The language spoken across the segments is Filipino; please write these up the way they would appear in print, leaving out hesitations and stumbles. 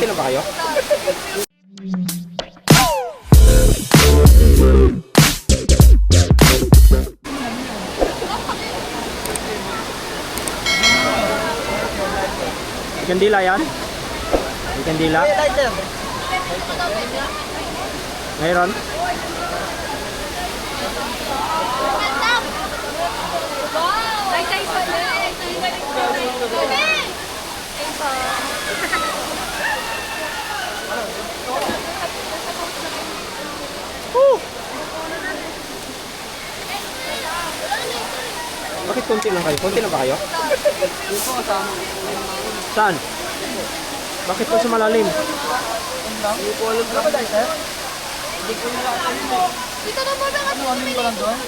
Sino ba kayo? Kandila yan? May kandila? Mayroon? Bakit konti lang kayo? Konti lang ba kayo? Saan? Bakit po sa malalim? Hindi ko alam na ba dahil, sir? Hindi ko nila alam mo. Dito na muna kasi Ano ba lang doon?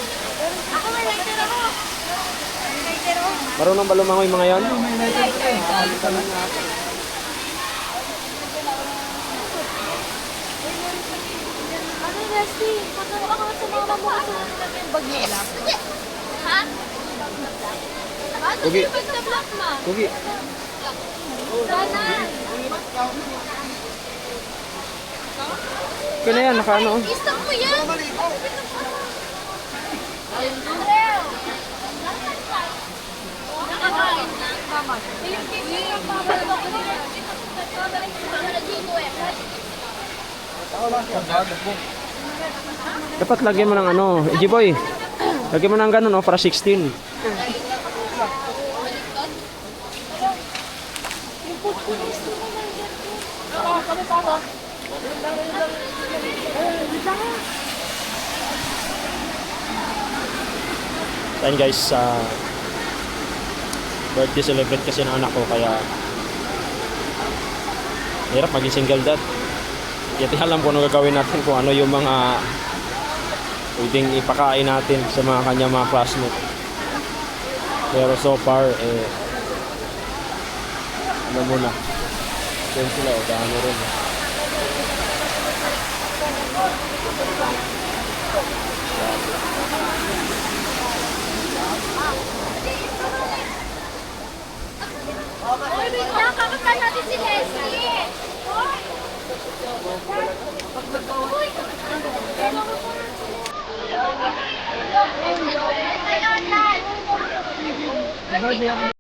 ako may lighter ako. May lighter ako. Marunong ba lumangoy mga yon? May lighter ko eh. Kali ka lang nga. Ano, Rusty? Pagkaw ako sa mama mo kasi yung bag nila. Ha? Ano Ugi. yung bag na black ma? Kugi. Sana. Kaya na yan, nakaano. Istang mo yan. Nakakain na. Tama. Yung picture ng mama na ako nila. Dapat lagyan mo ng ano, G-boy. Lagyan mo ng ganun, para 16. Ayan guys, birthday celebrate kasi ng anak ko, kaya hirap maging single dad. Kaya alam ko ano gagawin natin, kung ano yung mga pwedeng ipakain natin sa mga kanyang mga classmates. Pero so far, ano muna, yun sila, o dami rin. Oy, wait lang. Kakasal natin si Leslie. Birthday ako